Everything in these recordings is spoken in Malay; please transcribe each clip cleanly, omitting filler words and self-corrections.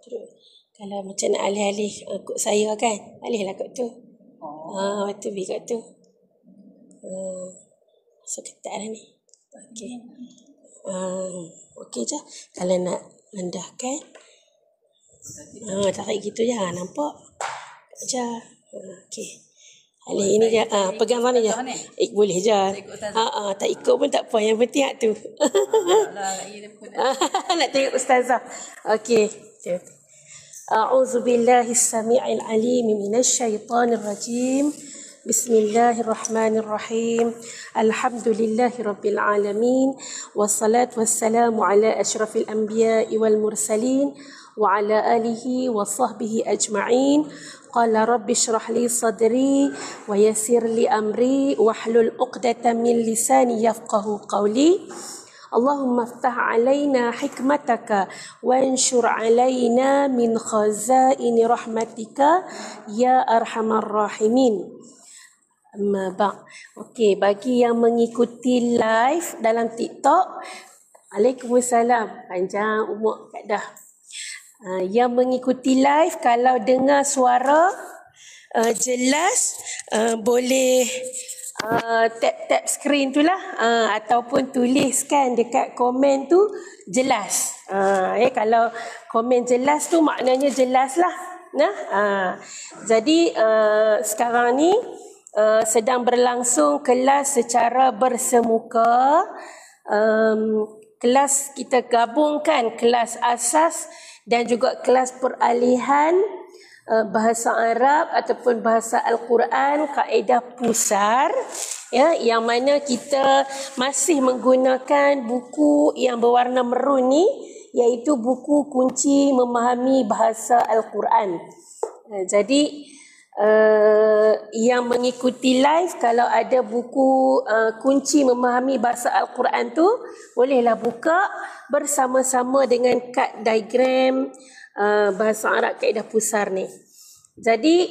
Terus kalau macam nak alih-alih kod saya kan, alihlah kod tu. Lepas tu pergi kod tu. So ketat lah ni. Okey. Okey je. Kalau nak rendahkan, tarik gitu je. Nampak? Je. Okey. Alih ini je. Pegang sana je. Boleh je. Tak ikut pun tak apa. Yang penting hak tu. Nak tengok ustazah. Okey. A'udzubillahis samii'il 'aliim minasyaitonir rajim. Bismillahirrahmanirrahim. Alhamdulillahirabbil alamin. Wassalatu wassalamu ala asyrafil anbiya'i wal mursalin wa ala alihi wa sahbihi ajma'in. Qala rabbi shrah li sadri wa yassir li amri wahlul 'uqdatam min lisani yafqahu qawli. Allahumma iftah alaina hikmataka wanshur alaina min khazaini rahmatika ya arhamar rahimin. Amma ba'. Okey, bagi yang mengikuti live dalam TikTok, Waalaikumsalam. Panjang umur Kak Dah. Yang mengikuti live, kalau dengar suara jelas, boleh tap skrin tu lah, ataupun tuliskan dekat komen tu jelas. Kalau komen jelas tu maknanya jelas lah. Jadi sekarang ni sedang berlangsung kelas secara bersemuka. Kelas kita gabungkan kelas asas dan juga kelas peralihan bahasa Arab ataupun bahasa Al-Quran kaedah pusar, yang mana kita masih menggunakan buku yang berwarna merun ni, iaitu buku kunci memahami bahasa Al-Quran. Jadi yang mengikuti live, kalau ada buku kunci memahami bahasa Al-Quran tu, bolehlah buka bersama-sama dengan kad diagram bahasa Arab kaedah pusar ni. Jadi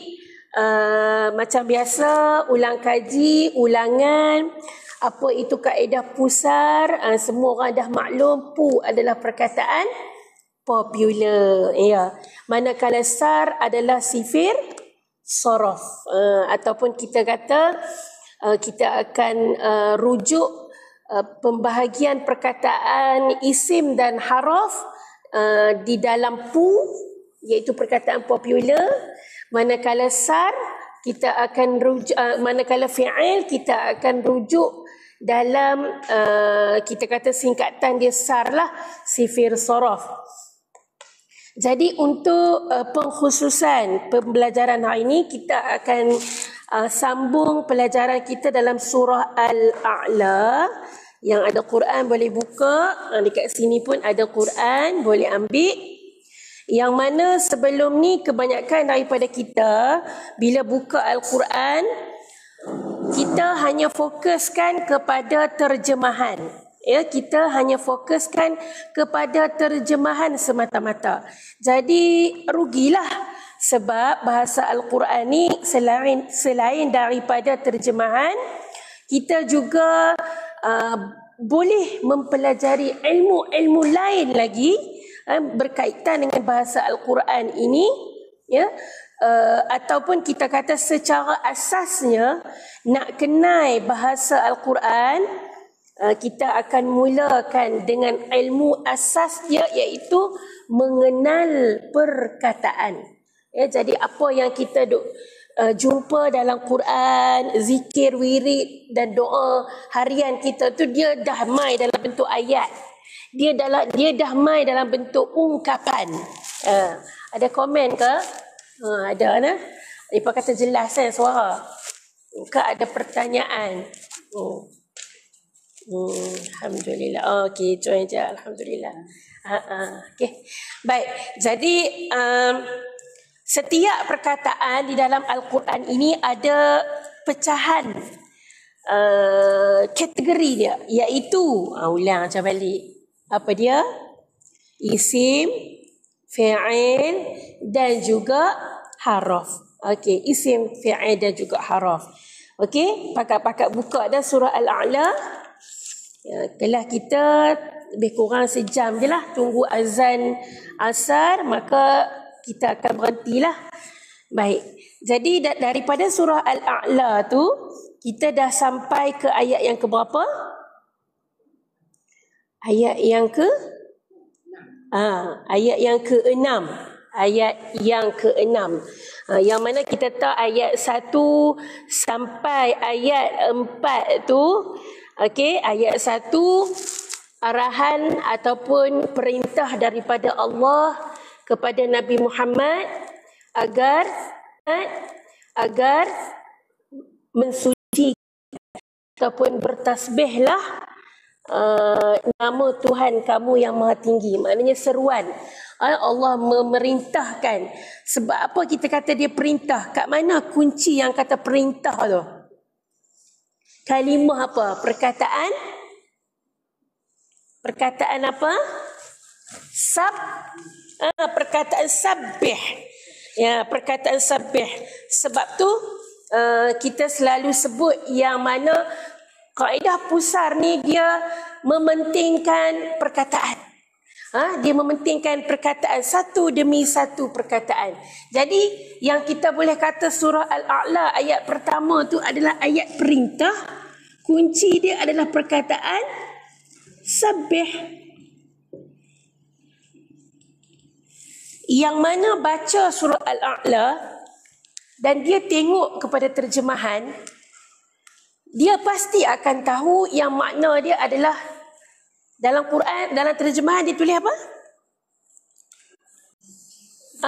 macam biasa, ulang kaji, ulangan, apa itu kaedah pusar, semua orang dah maklum. Pu adalah perkataan popular, manakala sar adalah sifir sorof, ataupun kita kata kita akan rujuk pembahagian perkataan isim dan haraf di dalam pu, iaitu perkataan popular. Manakala sar kita akan rujuk, manakala fi'il kita akan rujuk dalam kita kata singkatan dia sar lah, sifir sorof. Jadi untuk pengkhususan pembelajaran hari ini, kita akan sambung pelajaran kita dalam surah Al-A'la. Yang ada Quran boleh buka, dekat sini pun ada Quran, boleh ambil. Yang mana sebelum ni kebanyakan daripada kita bila buka Al-Quran, kita hanya fokuskan kepada terjemahan. Kita hanya fokuskan kepada terjemahan semata-mata. Jadi rugilah, sebab bahasa Al-Quran ni selain daripada terjemahan, kita juga boleh mempelajari ilmu-ilmu lain lagi berkaitan dengan bahasa Al-Quran ini, ataupun kita kata secara asasnya nak kenal bahasa Al-Quran, kita akan mulakan dengan ilmu asas dia, iaitu mengenal perkataan. Jadi apa yang kita jumpa dalam Quran, zikir, wirid dan doa harian kita tu, dia dah mai dalam bentuk ayat. Dia dah mai dalam bentuk ungkapan. Ada komen ke? Ada nah. Mereka kata jelas suara. Ke ada pertanyaan? Alhamdulillah. Okey, join je. Alhamdulillah. Okey. Baik. Jadi setiap perkataan di dalam Al-Quran ini ada pecahan kategori dia, iaitu ulang macam balik. Apa dia? Isim, fi'il dan juga haraf. Okey, isim, fi'il dan juga haraf. Okey, pakat-pakat buka dah surah Al-A'la. Kelas kita lebih kurang sejam je lah. Tunggu azan asar, maka kita akan berhentilah. Baik, jadi daripada surah Al-A'la tu, kita dah sampai ke ayat yang keberapa? Ayat yang ayat yang ke-6. Ayat yang ke-6. Yang mana kita tahu ayat 1 sampai ayat 4 tu, okey, ayat 1 arahan ataupun perintah daripada Allah kepada Nabi Muhammad agar mensuci ataupun bertasbihlah nama Tuhan kamu yang maha tinggi. Maknanya seruan. Allah memerintahkan. Sebab apa kita kata dia perintah? Kat mana kunci yang kata perintah tu? Kalimah apa? Perkataan apa? Perkataan sabbih. Ya, perkataan sabbih. Sebab tu kita selalu sebut yang mana kaedah pusar ni dia mementingkan perkataan. Dia mementingkan perkataan satu demi satu perkataan. Jadi yang kita boleh kata surah Al-A'la ayat pertama tu adalah ayat perintah. Kunci dia adalah perkataan sabbih. Yang mana baca surah Al-A'la dan dia tengok kepada terjemahan, dia pasti akan tahu yang makna dia adalah dalam Quran, dalam terjemahan dia tulis apa?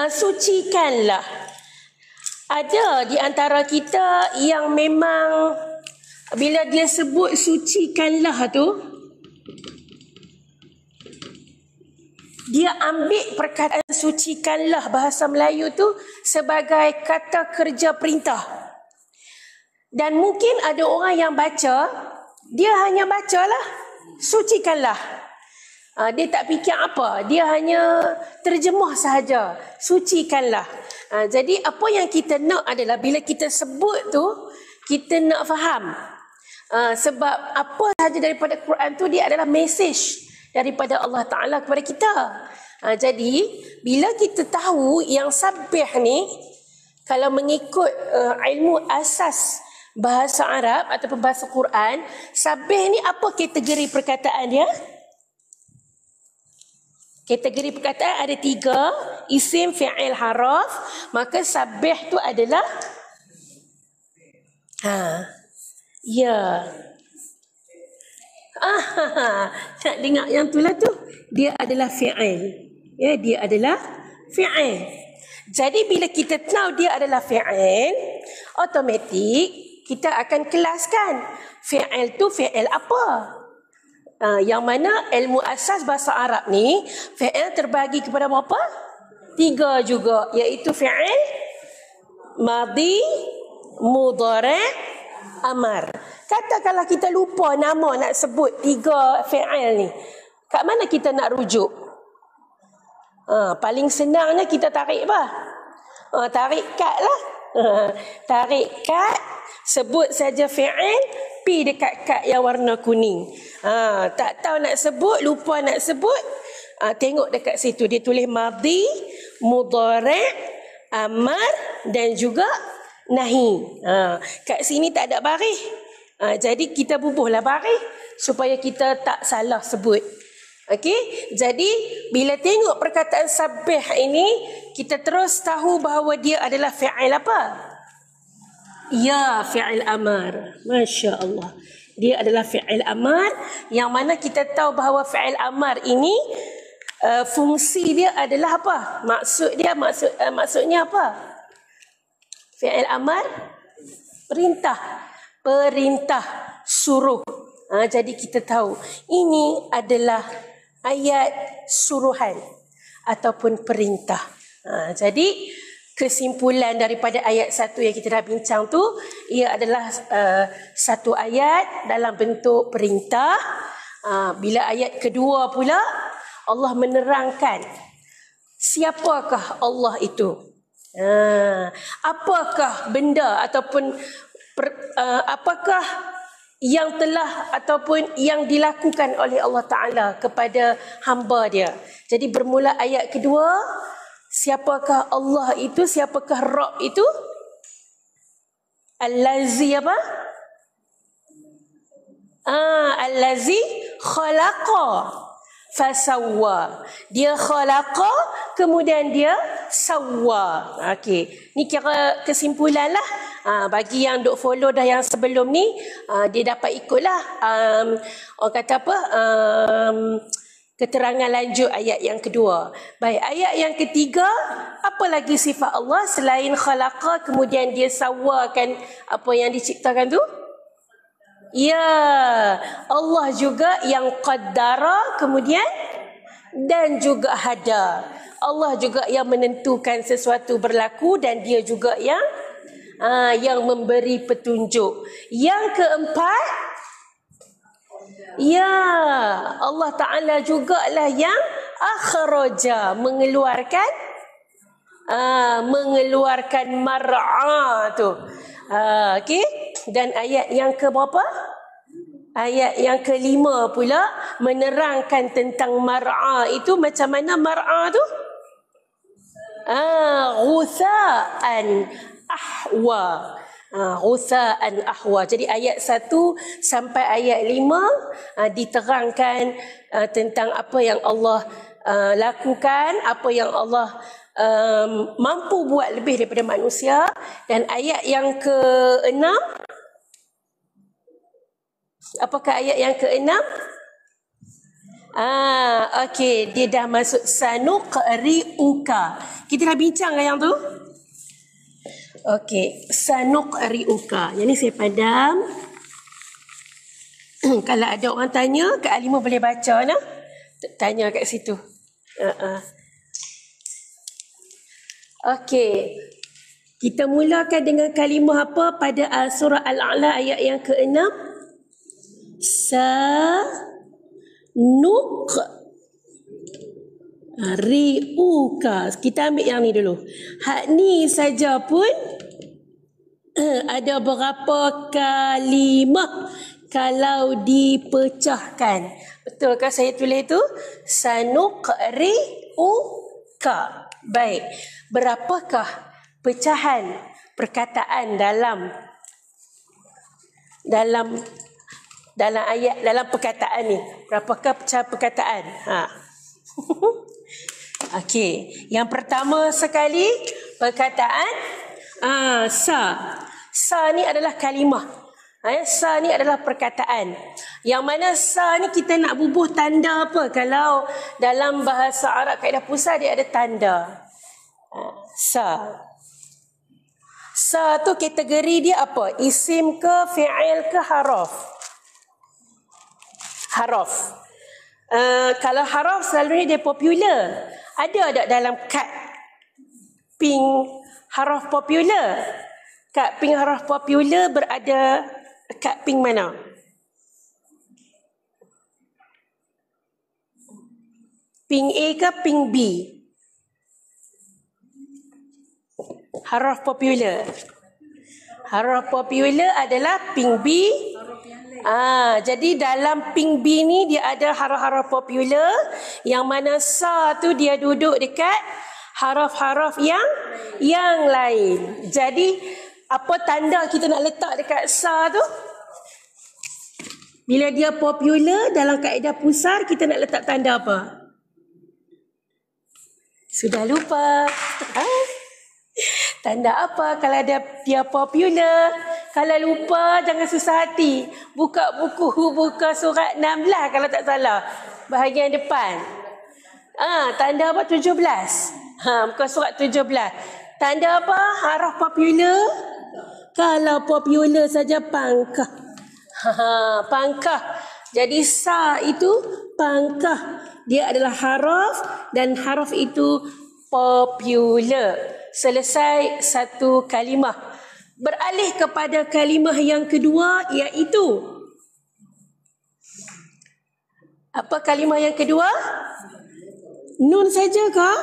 Sucikanlah. Ada di antara kita yang memang bila dia sebut sucikanlah tu, dia ambil perkataan sucikanlah bahasa Melayu tu sebagai kata kerja perintah. Dan mungkin ada orang yang baca, dia hanya bacalah sucikanlah. Dia tak fikir apa, dia hanya terjemah sahaja, sucikanlah. Jadi apa yang kita nak adalah bila kita sebut tu, kita nak faham. Sebab apa sahaja daripada Quran tu dia adalah mesej daripada Allah Ta'ala kepada kita. Jadi bila kita tahu yang sabbih ni, kalau mengikut ilmu asas bahasa Arab ataupun bahasa Quran, sabbih ni apa kategori perkataan dia? Kategori perkataan ada 3, isim, fi'il, haraf. Maka sabbih tu adalah nak dengar yang tu lah tu. Dia adalah fi'il. Ya, dia adalah fi'il. Jadi bila kita tahu dia adalah fi'il, automatik kita akan kelaskan fi'il tu fi'il apa. Yang mana ilmu asas bahasa Arab ni, fi'il terbagi kepada berapa? 3 juga, iaitu fi'il madhi, mudhari', amar. Katakanlah kita lupa nama nak sebut 3 fi'il ni, kat mana kita nak rujuk? Paling senangnya kita tarik apa? Tarik kad lah. Tarik kad, sebut saja fi'il, pi dekat kad yang warna kuning. Tak tahu nak sebut, lupa nak sebut, tengok dekat situ dia tulis madhi, mudhari', amar dan juga nahi. Kat sini tak ada baris. Jadi kita bubuhlah baris supaya kita tak salah sebut. Okey, jadi bila tengok perkataan sabbih ini, kita terus tahu bahawa dia adalah fi'il apa? Ya, fi'il amar. Masya Allah. Dia adalah fi'il amar, yang mana kita tahu bahawa fi'il amar ini fungsi dia adalah apa? Maksudnya apa? Fi'il amar perintah, suruh. Jadi kita tahu ini adalah ayat suruhan ataupun perintah. Jadi kesimpulan daripada ayat 1 yang kita dah bincang tu, ia adalah satu ayat dalam bentuk perintah. Bila ayat kedua pula, Allah menerangkan siapakah Allah itu. Apakah benda ataupun apakah yang telah ataupun yang dilakukan oleh Allah Ta'ala kepada hamba dia. Jadi bermula ayat kedua, siapakah Allah itu, siapakah Rabb itu? Allazi apa? Allazi khalaqa fasawwa. Dia khalaqa, kemudian dia sawwa. Okey, ni kira kesimpulan lah. Bagi yang duk follow dah yang sebelum ni, dia dapat ikutlah orang kata apa, keterangan lanjut ayat yang kedua. Baik, ayat yang ketiga, apa lagi sifat Allah selain khalaqa kemudian dia sawwakan apa yang diciptakan tu? Ya, Allah juga yang qaddara kemudian dan juga hada. Allah juga yang menentukan sesuatu berlaku dan dia juga yang memberi petunjuk. Yang keempat, ya, Allah Ta'ala jugalah yang akhraja, mengeluarkan mar'a tu. Okey, dan ayat yang ke berapa? Ayat yang kelima pula menerangkan tentang mar'a itu. Macam mana mar'a tu? Ghutha'an ahwa. Ghutha'an ahwa. Jadi ayat 1 sampai ayat 5 diterangkan tentang apa yang Allah lakukan, apa yang Allah mampu buat lebih daripada manusia. Dan ayat yang ke-6, apakah ayat yang ke-6? Okey, dia dah masuk sanuqri'uka. Kita dah bincang yang tu. Okey, sanuqri'uka. Yang ni saya padam. Kalau ada orang tanya, Kak Alimah boleh baca nah. Tanya kat situ. Okey. Kita mulakan dengan kalimah apa pada surah Al-A'la ayat yang ke-6? Sanuqri'uka. Kita ambil yang ni dulu. Hak ni saja pun ada berapa kalimah kalau dipecahkan. Betul kan saya tulis itu? Sanuqri'uka. Baik. Berapakah pecahan perkataan dalam ayat, dalam perkataan ni? Berapakah pecahan perkataan? Okey, yang pertama sekali perkataan sa. Sa ni adalah kalimah. Sa ni adalah perkataan. Yang mana sa ni kita nak bubuh tanda apa? Kalau dalam bahasa Arab kaedah pusat dia ada tanda. Sa. Sa tu kategori dia apa? Isim ke, fi'il ke, haraf? Haraf. Kalau haraf selalunya dia popular. Ada tak dalam kad ping haraf popular? Kad ping haraf popular berada kad ping mana? Ping A ke ping B? Haraf popular. Haraf popular adalah ping B. Jadi dalam ping B ni dia ada haraf-haraf popular yang mana sa tu dia duduk dekat haraf-haraf yang lain. Jadi apa tanda kita nak letak dekat sa tu? Bila dia popular dalam kaedah pusar, kita nak letak tanda apa? Sudah lupa. Tanda apa kalau dia popular? Kalau lupa jangan susah hati. Buka buku, buka surat 16 kalau tak salah. Bahagian depan. Tanda apa? 17. Buka surat 17. Tanda apa? Haraf popular. Kalau popular saja pangkah. Pangkah. Jadi sa itu pangkah. Dia adalah haraf dan haraf itu popular. Selesai satu kalimah. Beralih kepada kalimah yang kedua, iaitu apa kalimah yang kedua? Nun saja kah?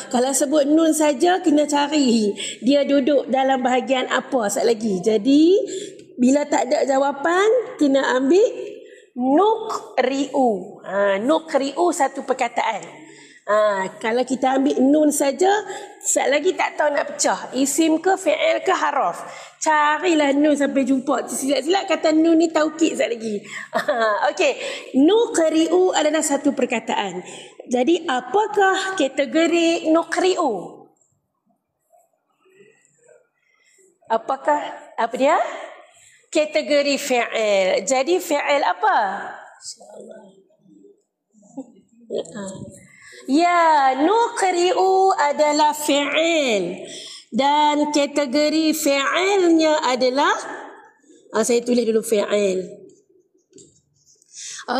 Kalau sebut nun saja kena cari dia duduk dalam bahagian apa sekali lagi. Jadi bila tak ada jawapan, kena ambil nuqri'u. Nuqri'u satu perkataan. Kalau kita ambil nun saja, sat lagi tak tahu nak pecah. Isim ke, fi'il ke, haraf. Carilah nun sampai jumpa. Silap-silap kata nun ni taukid sat lagi. Okey. Nuqri'u adalah satu perkataan. Jadi apakah kategori nuqri'u? Apa dia? Kategori fi'il. Jadi fi'il apa? Ya, nuqri'u adalah fi'il. Dan kategori fi'ilnya adalah, saya tulis dulu fi'il.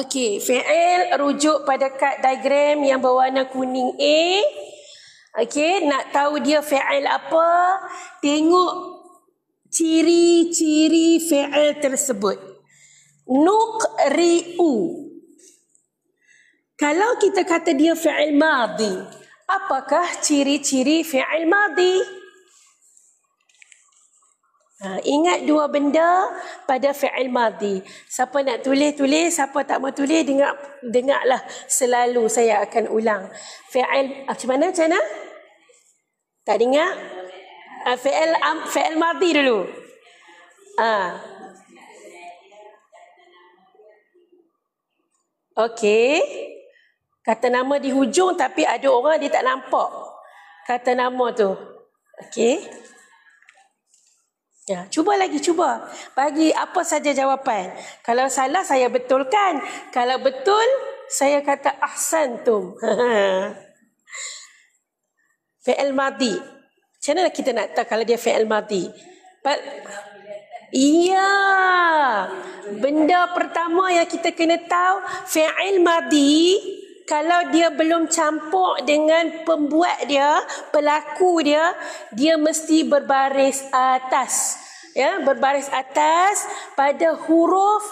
Okey, fi'il rujuk pada kad diagram yang berwarna kuning A. Okey, nak tahu dia fi'il apa? Tengok ciri-ciri fi'il tersebut. Nuqri'u. Kalau kita kata dia fi'il madhi, apakah ciri-ciri fi'il madhi? Ingat dua benda pada fi'il madhi. Siapa nak tulis, siapa tak mau tulis, dengarlah selalu saya akan ulang. Fi'il, macam mana? Tak dengar? Fi'il madhi dulu. Okey. Kata nama di hujung tapi ada orang dia tak nampak kata nama tu. Okey. Ya, cuba lagi, cuba. Bagi apa saja jawapan. Kalau salah saya betulkan. Kalau betul saya kata ahsantum. Fi'il madhi. Macam mana kita nak tahu kalau dia fi'il madhi? Iya. Benda pertama yang kita kena tahu, fi'il madhi kalau dia belum campur dengan pembuat dia, pelaku dia, dia mesti berbaris atas. Ya, berbaris atas pada huruf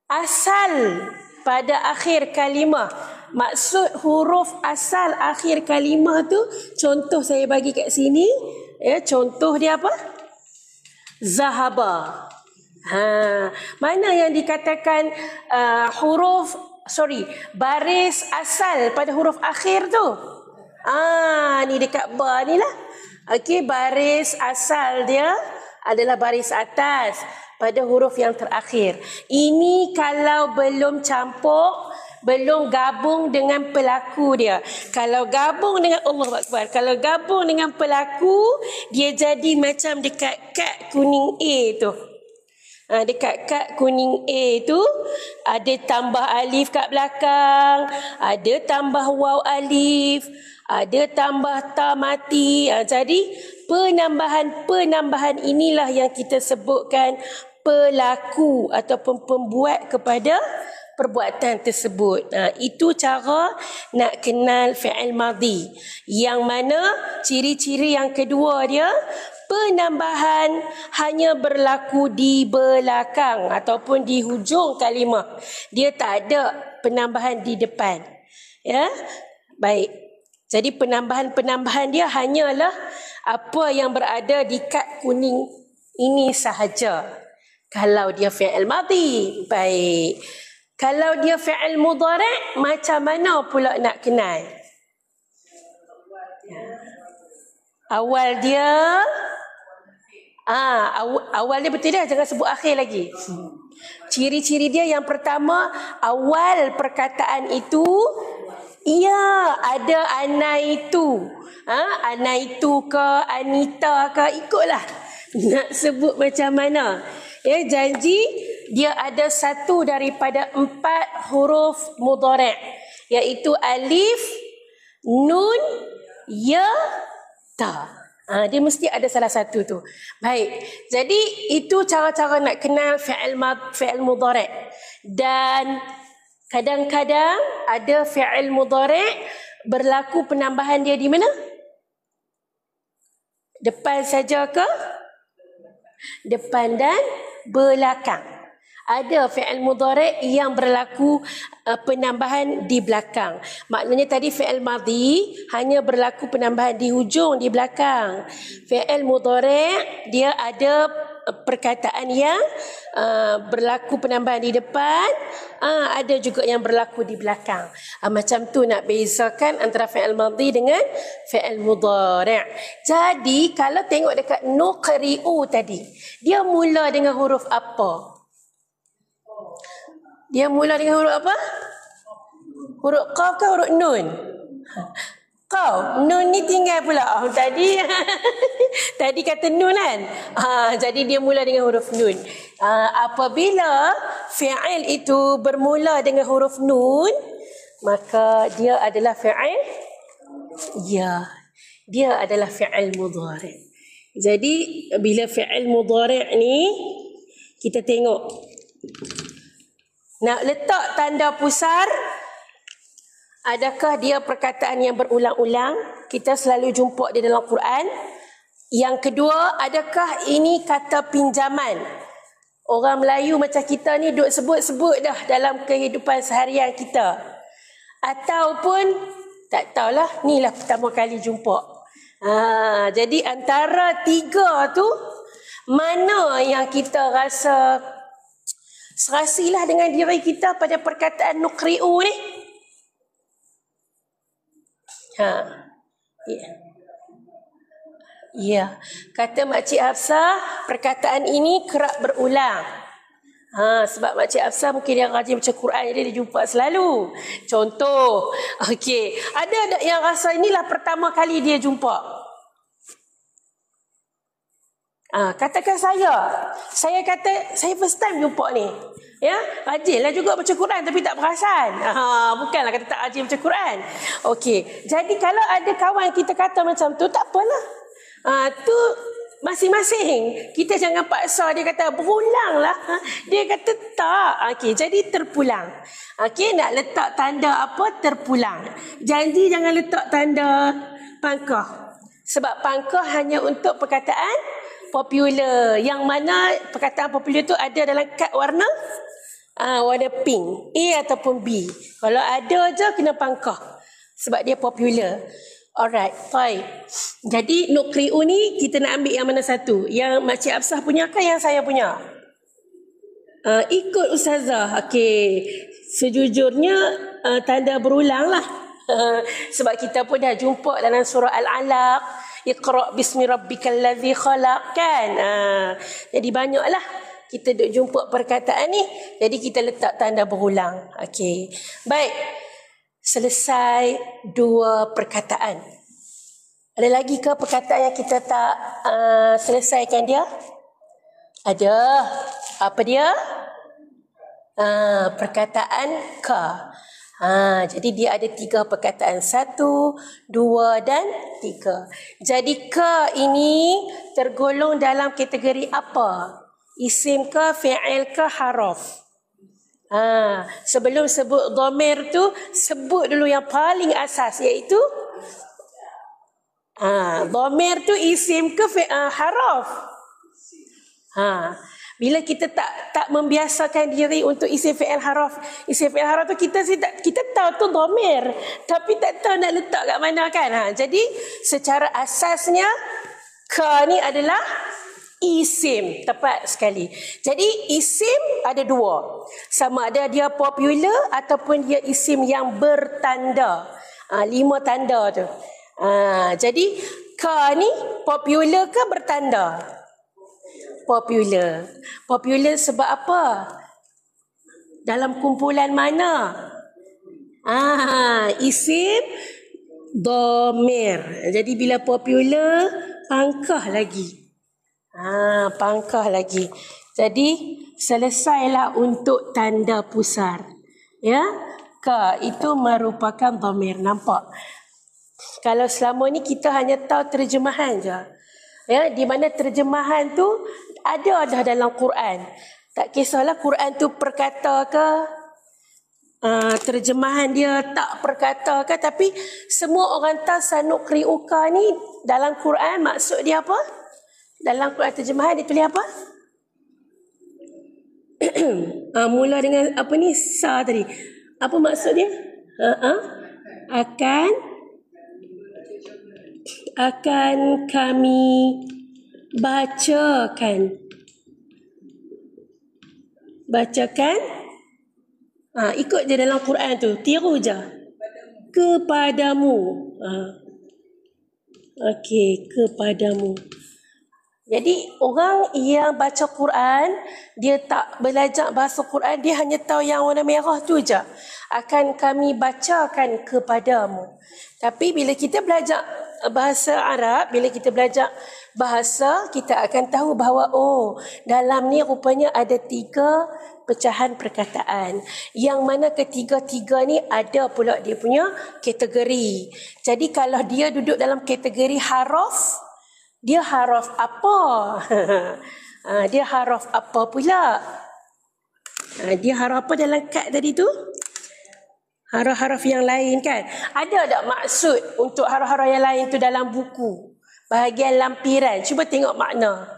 asal pada akhir kalimah. Maksud huruf asal akhir kalimah tu, contoh saya bagi kat sini. Ya, contoh dia apa? Zahaba. Mana yang dikatakan baris asal pada huruf akhir tu? Ni dekat ba ni lah. Okey, baris asal dia adalah baris atas pada huruf yang terakhir. Ini kalau belum campur, belum gabung dengan pelaku dia. Kalau gabung dengan Allahu Akbar, kalau gabung dengan pelaku, dia jadi macam dekat kad kuning A tu. Dekat kad kuning A tu ada tambah alif kat belakang, ada tambah waw alif, ada tambah ta mati. Jadi penambahan inilah yang kita sebutkan pelaku ataupun pembuat kepada perbuatan tersebut. Itu cara nak kenal fi'il madhi. Yang mana ciri-ciri yang kedua dia, penambahan hanya berlaku di belakang ataupun di hujung kalimah. Dia tak ada penambahan di depan. Ya, baik. Jadi penambahan dia hanyalah apa yang berada di kad kuning ini sahaja. Kalau dia fi'il madhi, baik. Kalau dia fi'il mudhari', macam mana pula nak kenal? Awal dia awal dia betul dah, jangan sebut akhir lagi. Ciri-ciri dia yang pertama, awal perkataan itu ada anaitu. Anaitu ke, anita ke, ikutlah nak sebut macam mana. Ya, janji dia ada satu daripada 4 huruf mudhari', iaitu alif, nun, ya, ta. Dia mesti ada salah satu tu. Baik. Jadi itu cara-cara nak kenal fi'il mudhari'. Dan kadang-kadang ada fi'il mudhari' berlaku penambahan dia di mana? Depan saja ke? Depan dan belakang. Ada fi'il mudhari' yang berlaku penambahan di belakang. Maknanya tadi fi'il madhi hanya berlaku penambahan di hujung, di belakang. Fi'il mudhari' dia ada perkataan yang berlaku penambahan di depan, ada juga yang berlaku di belakang. Macam tu nak bezakan antara fi'il madhi dengan fi'il mudhari'. Jadi kalau tengok dekat nuqri'u tadi, dia mula dengan huruf apa? Dia mula dengan huruf apa? Huruf qaf ke huruf nun? Qaf. Nun ni tinggal pula. Tadi tadi kata nun kan? Jadi dia mula dengan huruf nun. Apabila fi'il itu bermula dengan huruf nun, maka dia adalah fi'il, ya, dia adalah fi'il mudhari'. Jadi bila fi'il mudhari' ni kita tengok, nak letak tanda pusar, adakah dia perkataan yang berulang-ulang? Kita selalu jumpa di dalam Quran. Yang kedua, adakah ini kata pinjaman? Orang Melayu macam kita ni duk sebut-sebut dah dalam kehidupan seharian kita. Ataupun tak tahulah, ni lah pertama kali jumpa. Jadi antara tiga tu, mana yang kita rasa serasilah dengan diri kita pada perkataan nuqri'u ni? Ya. Kata Makcik Hafsah, perkataan ini kerap berulang. Sebab Makcik Hafsah mungkin yang rajin baca Quran, jadi dia jumpa selalu. Contoh, okey, ada yang rasa inilah pertama kali dia jumpa? Katakan saya kata saya first time jumpa ni. Ya, rajinlah juga baca Quran tapi tak perasan. Bukanlah kata tak rajin baca Quran. Okey, jadi kalau ada kawan kita kata macam tu, tak apalah. Tu masing-masing. Kita jangan paksa dia kata berulanglah. Dia kata tak. Okey, jadi terpulang. Okey, nak letak tanda apa? Terpulang. Janji jangan letak tanda pangkah. Sebab pangkah hanya untuk perkataan popular, yang mana perkataan popular tu ada dalam kad warna pink, A ataupun B. Kalau ada je kena pangkah sebab dia popular. Alright, fine. Jadi nuqri'u ni kita nak ambil yang mana satu? Yang Makcik Hafsah punya ke yang saya punya? Ikut Ustazah. Okey, sejujurnya tanda berulang lah. Sebab kita pun dah jumpa dalam surah Al-Alaq, Iqra' bismi rabbikal ladzi khalaq, kan? Jadi banyaklah kita duk jumpa perkataan ni. Jadi kita letak tanda berulang. Okey. Baik. Selesai dua perkataan. Ada lagi ke perkataan yang kita tak selesaikan dia? Ada. Apa dia? Perkataan ka. Jadi dia ada tiga perkataan. 1, 2 dan 3. Jadi ka ini tergolong dalam kategori apa? Isim ke, fi'il ke, haraf? Sebelum sebut dhamir tu, sebut dulu yang paling asas, iaitu dhamir tu isim ke haraf? Bila kita tak membiasakan diri untuk isim fi'il haraf tu kita tahu tu dhamir, tapi tak tahu nak letak kat mana, kan? Jadi secara asasnya ka ni adalah isim, tepat sekali. Jadi isim ada dua, sama ada dia popular ataupun dia isim yang bertanda. 5 tanda tu. Jadi ka ni popular ke bertanda? Popular. Popular sebab apa? Dalam kumpulan mana? Isim dhamir. Jadi bila popular, pangkah lagi. Pangkah lagi. Jadi selesailah untuk tanda pusar. Ya, ka itu merupakan dhamir. Nampak? Kalau selama ni kita hanya tahu terjemahan je. Ya, di mana terjemahan tu ada dah dalam Quran. Tak kisahlah Quran tu perkata ke, terjemahan dia tak perkata ke, tapi semua orang tahu sanuqri'uka ni dalam Quran maksud dia apa? Dalam Quran terjemahan dia tulis apa? Mula dengan apa ni? Sa tadi. Apa maksud dia? Akan kami bacakan Bacakan. Ikut je dalam Quran tu. Tiru je. Kepadamu. Okey, kepadamu. Jadi orang yang baca Quran, dia tak belajar bahasa Quran, dia hanya tahu yang warna merah tu je. Akan kami bacakan kepadamu. Tapi bila kita belajar bahasa Arab, bila kita belajar bahasa, kita akan tahu bahawa dalam ni rupanya ada 3 pecahan perkataan. Yang mana ketiga-tiga ni ada pula dia punya kategori. Jadi kalau dia duduk dalam kategori haraf, dia haraf apa? Dia haraf apa pula? Dia haraf apa dalam kad tadi tu? Haraf-haraf yang lain kan? Ada tak maksud untuk haraf-haraf yang lain tu dalam buku? Bahagian lampiran. Cuba tengok makna.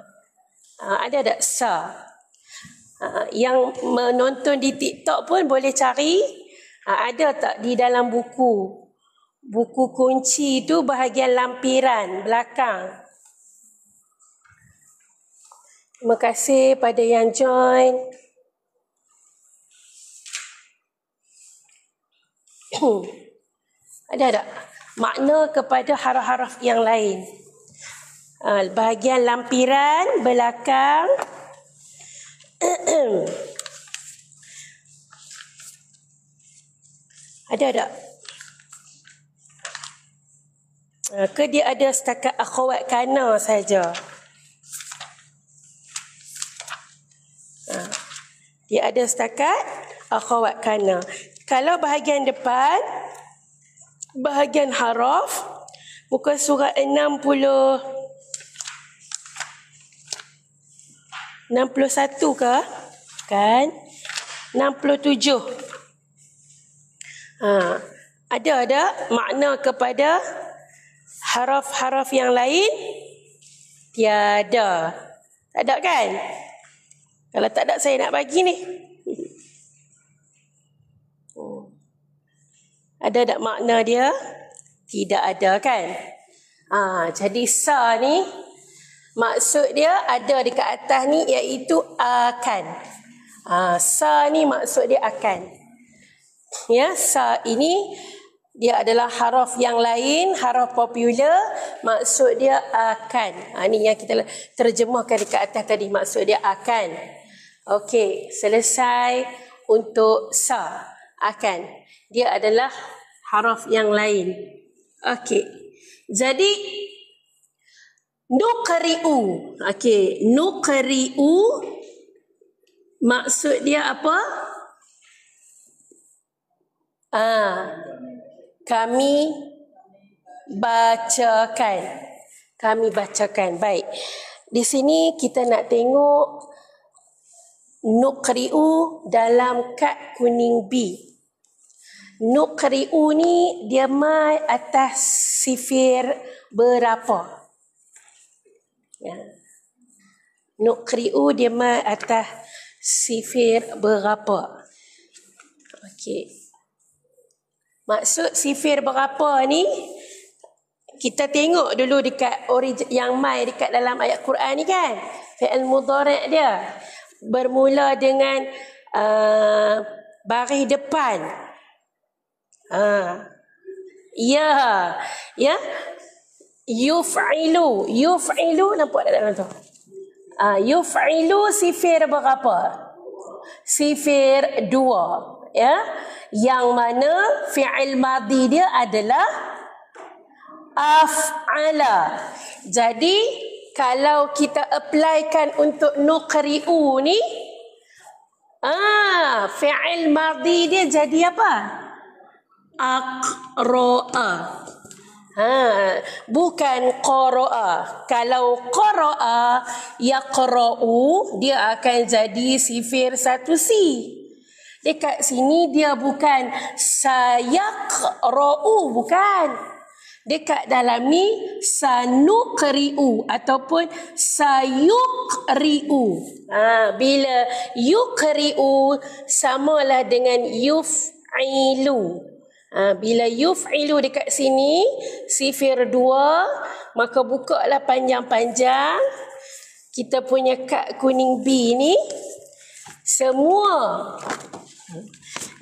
Ada tak sa? Yang menonton di TikTok pun boleh cari. Ada tak di dalam buku? Buku kunci tu bahagian lampiran belakang. Terima kasih pada yang join. Ada tak makna kepada haraf-haraf yang lain? Bahagian lampiran belakang. Ada tak? Ke dia ada setakat akhwat kana saja? Dia ada setakat akhwat kana. Kalau bahagian depan, bahagian haraf, muka surat 61 ke? Kan? 67. Ada makna kepada haraf-haraf yang lain? Tiada. Tak ada kan? Kalau tak ada, saya nak bagi ni. Ada tak makna dia? Tidak ada kan? Jadi sa ni, maksud dia ada dekat atas ni iaitu akan. Sa ni maksud dia akan. Ya, sa ini dia adalah haraf yang lain, haraf popular, maksud dia akan. Ini yang kita terjemahkan dekat atas tadi, maksud dia akan. Okey, selesai untuk sa, akan. Dia adalah haraf yang lain. Okey. Jadi nuqri'u. Okey, nuqri'u maksud dia apa? Kami bacakan. Kami bacakan. Baik. Di sini kita nak tengok nuqri'u dalam kad kuning B. Nuqri'u ni dia mai atas sifir berapa? Ya. Nuqri'u dia mai atas sifir berapa? Okey. Maksud sifir berapa ni? Kita tengok dulu dekat yang mai dekat dalam ayat Quran ni kan. Fi'il mudhari' dia bermula dengan baris depan. Ya. Yuf'ilu nampak tak dalam tu? Yuf'ilu sifir berapa? Sifir 2, ya. Yang mana fi'il madhi dia adalah af'ala. Jadi kalau kita applykan untuk nuqri'u ni, fi'il madhi dia jadi apa? Aqra'a. Bukan qara'a. Kalau qara'a yaqra'u, dia akan jadi sifir 1C. Dekat sini dia bukan sayaqra'u, bukan. Dekat dalam ni sanuqri'u ataupun sayuqri'u. Bila yuqri'u samalah dengan yuf'ilu. Bila yuf'ilu dekat sini sifir 2, maka bukalah panjang-panjang kita punya kad kuning B ni. Semua.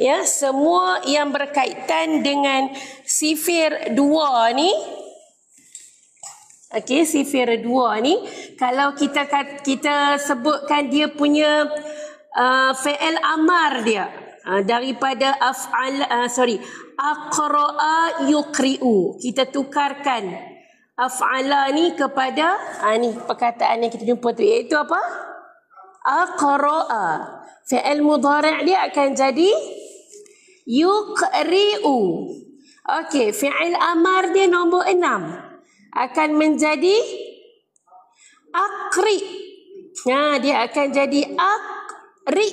Ya, semua yang berkaitan dengan sifir 2 ni. Okey, sifir 2 ni kalau kita sebutkan dia punya fi'il amar dia daripada aqra'a yuqri'u. Kita tukarkan af'ala ni kepada ni perkataan yang kita jumpa tu, iaitu apa? Aqra'a. Fi'il mudhari' dia akan jadi yuqri'u. Okey, fi'il amar dia nombor 6 akan menjadi aqri. Dia akan jadi aqri.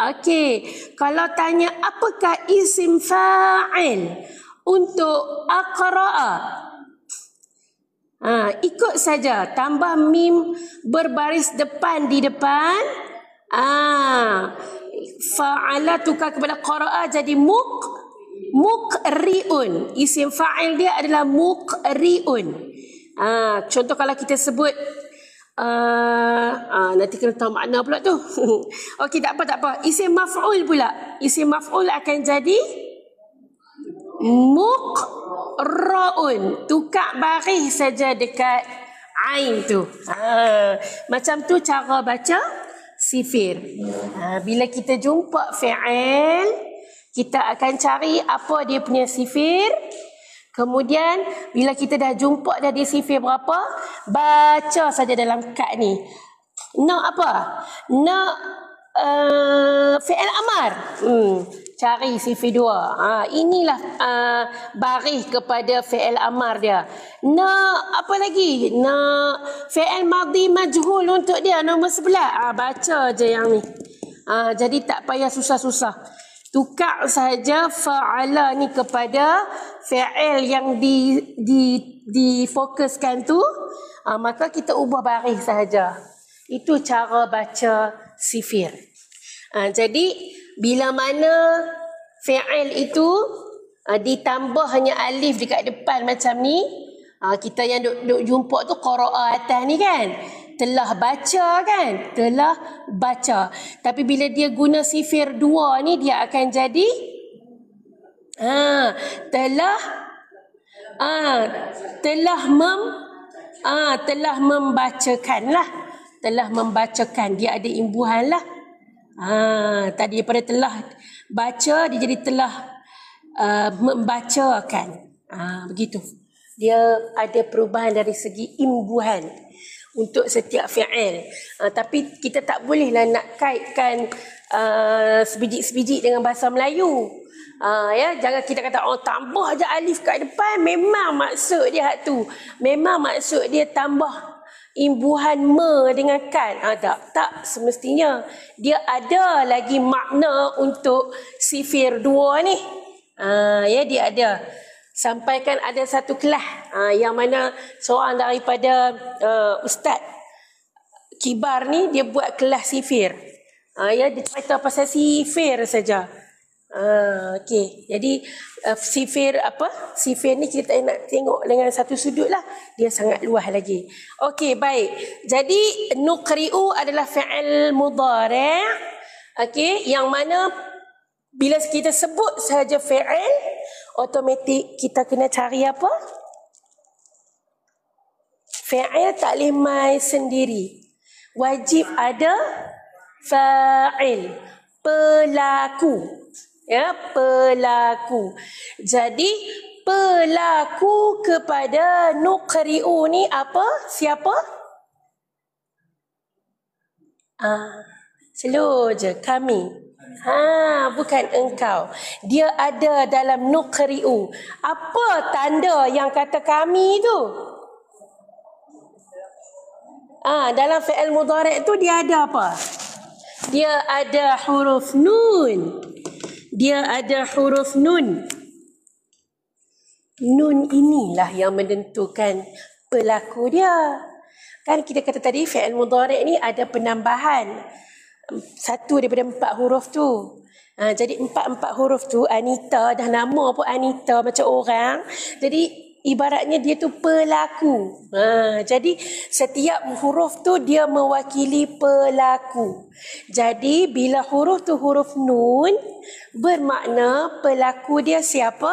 Okey, kalau tanya apakah isim fa'il untuk aqra'a? Ikut saja, tambah mim berbaris depan di depan. Fa'ala tukar kepada qara'a jadi muqri'un. Isim fa'il dia adalah muqri'un. Contoh kalau kita sebut nanti kena tahu makna pula tu. Okey, tak apa. Isim maf'ul pula. Isim maf'ul akan jadi muqra'un. Tukar baris saja dekat ain tu. Macam tu cara baca sifir. Bila kita jumpa fi'il, kita akan cari apa dia punya sifir. Kemudian bila kita dah jumpa dah dia sifir berapa, baca saja dalam kad ni. Nak apa? Nak fi'il amar. Cari sifir 2. Inilah baris kepada fi'il amar dia. Nak apa lagi? Nak fi'il madhi majhul untuk dia nombor 11. Baca je yang ni. Jadi tak payah susah-susah. Tukar saja fa'ala ni kepada fi'il yang difokuskan tu, maka kita ubah baris sahaja. Itu cara baca sifir. Jadi bila mana fi'il itu ditambah hanya alif dekat depan macam ni, kita yang duk jumpa tu qara'a atas ni kan, telah baca kan, telah baca. Tapi bila dia guna sifir 2 ni, dia akan jadi telah membacakan lah. Telah membacakan, dia ada imbuhan lah. Tadi daripada telah baca, dia jadi telah membacakan. Begitu. Dia ada perubahan dari segi imbuhan untuk setiap fi'il. Tapi kita tak bolehlah nak kaitkan sebiji-sebiji dengan bahasa Melayu. Jangan kita kata tambah je alif kat depan, memang maksud dia hak tu. Memang maksud dia tambah imbuhan me dengan kan. Tak semestinya. Dia ada lagi makna untuk sifir 2 ni. Dia ada. Sampaikan ada satu kelas yang mana seorang daripada ustaz kibar ni, dia buat kelas sifir. Dia cerita pasal sifir saja. Okey. Jadi sifir ni kita nak tengok dengan satu sudut lah. Dia sangat luas lagi. Okey, baik. Jadi nuqri'u adalah fi'il mudhari'. Okey, yang mana bila kita sebut sahaja fi'il, automatik kita kena cari apa? Fi'il tak boleh mai sendiri. Wajib ada fa'il, pelaku. Pelaku. Jadi pelaku kepada nuqri'u ni apa? Siapa? Slow je, kami. Bukan engkau. Dia ada dalam nuqri'u. Apa tanda yang kata kami tu? Dalam fi'il mudhari' tu dia ada apa? Dia ada huruf nun. Dia ada huruf nun. Nun inilah yang menentukan pelaku dia. Kan kita kata tadi fi'il mudhari' ni ada penambahan. Satu daripada 4 huruf tu. Jadi 4 huruf tu, Anita, dah nama pun Anita macam orang. Jadi ibaratnya dia tu pelaku. Jadi setiap huruf tu dia mewakili pelaku. Jadi bila huruf tu huruf nun, bermakna pelaku dia siapa?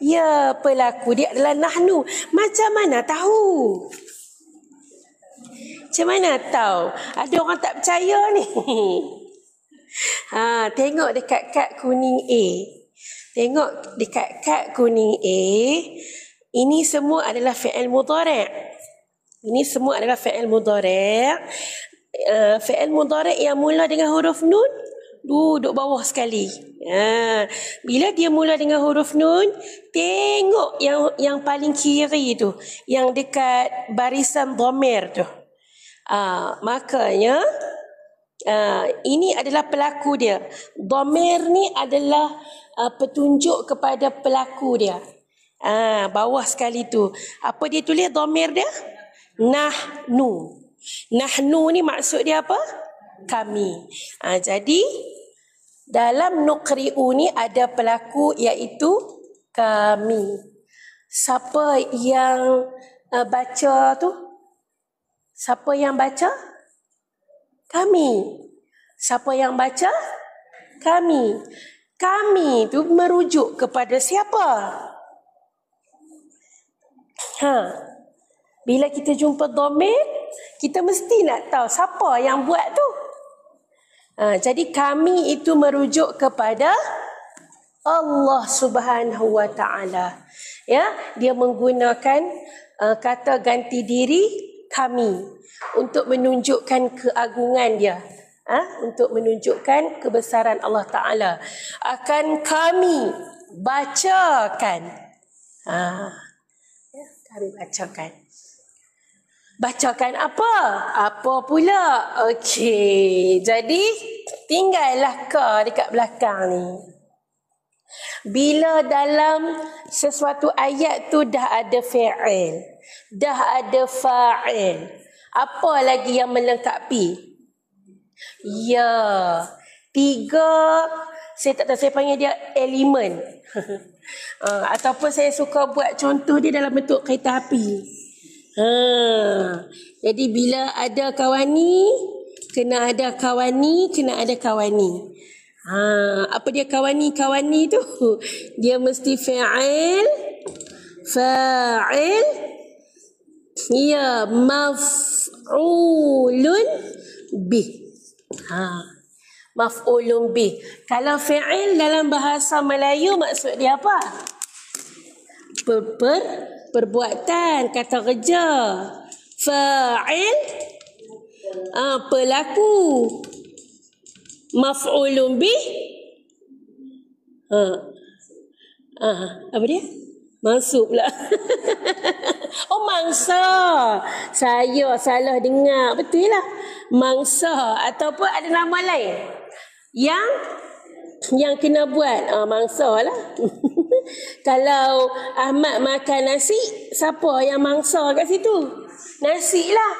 Ya, pelaku dia adalah nahnu. Macam mana tahu? Macam mana tahu? Ada orang tak percaya ni. Tengok dekat kad kuning A. Tengok dekat kad kuning A. Ini semua adalah fi'il mudhari'. Ini semua adalah fi'il mudhari'. Fi'il mudhari' yang mula dengan huruf nun, duduk bawah sekali. Bila dia mula dengan huruf nun, tengok yang paling kiri tu, yang dekat barisan dhamir tu. Makanya ini adalah pelaku dia. Dhamir ni adalah petunjuk kepada pelaku dia. Bawah sekali tu. Apa dia tulis dhamir dia? Nahnu. Nahnu ni maksud dia apa? Kami. Jadi dalam nuqri'u ni ada pelaku iaitu kami. Siapa yang baca tu? Siapa yang baca? Kami. Siapa yang baca? Kami. Kami tu merujuk kepada siapa? Bila kita jumpa dhamir, kita mesti nak tahu siapa yang buat tu. Jadi kami itu merujuk kepada Allah Subhanahu wa taala. Ya, dia menggunakan kata ganti diri kami untuk menunjukkan keagungan dia, untuk menunjukkan kebesaran Allah Ta'ala. Akan kami bacakan. Kami bacakan. Bacakan apa? Apa pula? Okey, jadi tinggallah ka dekat belakang ni. Bila dalam sesuatu ayat tu dah ada fi'il, dah ada fa'il, apa lagi yang melengkapi? Ya, 3, saya tak tahu, saya panggil dia elemen. Ataupun saya suka buat contoh dia dalam bentuk kereta api. Jadi bila ada kawani, kena ada kawani, kena ada kawani. Apa dia kawani? Kawani tu dia mesti fa'il, fa'il, ya, maf'ulun bih. Maf'ulun bih. Kalau fi'il dalam bahasa Melayu maksud dia apa? Perbuatan, kata kerja. Fa'il, pelaku. Maf'ulun bih, apa dia? Mansub pula. Oh, mangsa. Saya salah dengar. Betul lah. Mangsa. Ataupun ada nama lain yang kena buat. Mangsa lah. Kalau Ahmad makan nasi, siapa yang mangsa kat situ? Nasi lah.